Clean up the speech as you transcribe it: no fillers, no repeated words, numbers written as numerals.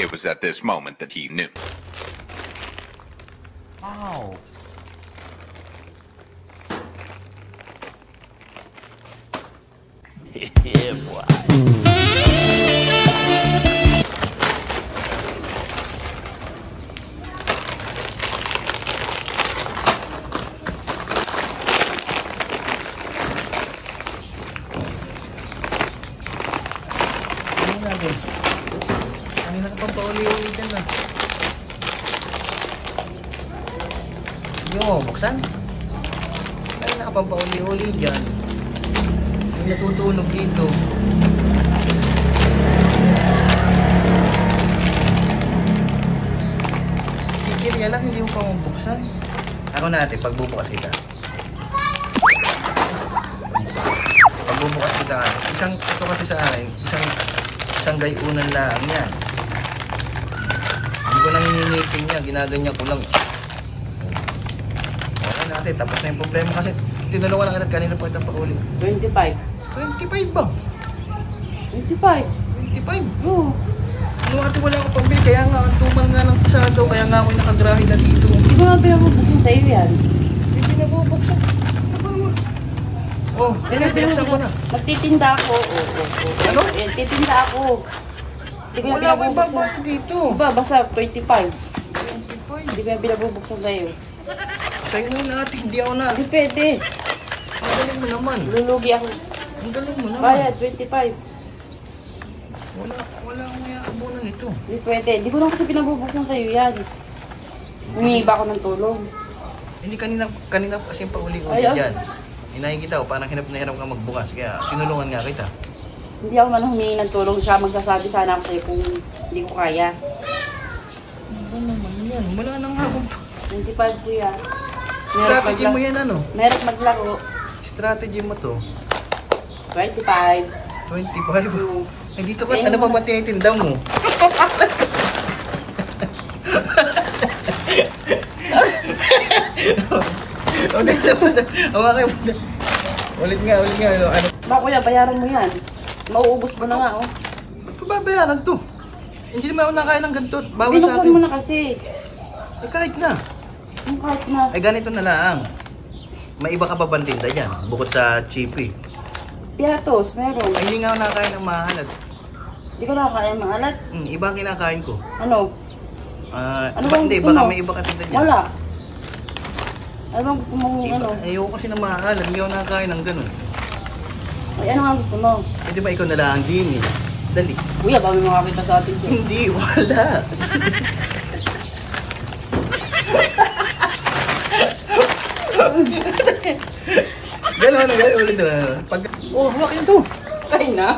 It was at this moment that he knew. Ow. Yeah, boy. Kanina ka pang pauli-uli dyan na. Hindi mo buksan? Kanina ka pang pauli-uli dyan. May natutulog dito. Kikirya lang, hindi mo pa mabuksan. Ako natin, pagbubukas kita. Pagbubukas kita, ito kasi sa akin, isang gayunan lang yan. Hindi ko nang ininipin niya, ginaganyan ko lang. Okay natin, tapos na yung problema kasi tinulungan lang natin kanina pa itang pauli. 25. 25 ba? 25? 25? Oo. Ano ate, wala akong pambili, kaya nga ang tumal nga ng pasado, kaya nga ako'y nakagrahe na dito. Hindi ko lang pinabubuksan sa'yo yan. Hindi na bubuksan. Oh, binibuksan ko na. Magtitinda ako. Ano? Titinda ako. Hindi ko Wala na akong pinabubuksan. babay dito. Diba, basta 25. 25? Hindi ko na pinabubuksan sa'yo. Sa'yo na ate, hindi ako na. Hindi pwede. Ang galing mo naman. Lulugi ako. Ang galing mo naman. Bayad, 25. Wala akong mayaabunan ito. Hindi pwede. Hindi ko lang kasi pinabubuksan sa'yo yan. Humingi ba ako ng tulong? Hindi kanina kasi pauli-uli Ay, ah. dyan. Inahin kita, parang hirap na hirap ka magbukas. Kaya tinulungan nga kita. Hindi ako man humingi ng tulong siya. Magsasabi sana ako sa'yo kung hindi ko kaya. Ano naman yan? Wala nang hapon pa. 25 kuya. Strategy mo yan ano? Meron maglaro. Strategy mo to. 25. 25. Eh dito ba? Ano pa ba tinitinda mo? O dito ba? Hawakin mo na. Ulit nga. Ano? Ba kuya, bayaran mo yan. Mauubos mo na nga oh. Ba't ko babayaran to? Hindi naman ako nakain ng ganito. Bawal sa Binuksan akin. mo na kasi. Eh kahit na. Ang kahit na. Ay ganito na lang. May iba ka pa bang tinda dyan? Bukod sa chippy. Piatos, meron. Ay hindi nga ako nakakain ng mahalat. Hindi ko nakakaya maalat. Iba ang kinakain ko. Ano? Ano bang hindi, gusto baka mo? may iba ka tinda dyan. Wala. Ano bang gusto mong ano? Ayoko kasi ng mahalat. Hindi ako nakakain ng ganun. Ay, ano nga gusto mo? Eh di ba ikaw na lang ang linis? Dali. Kuya, ba may makakita sa atin dyan? Hindi, wala. Gano'n, ulit. Pag... Oh, hawakin to. Ay na.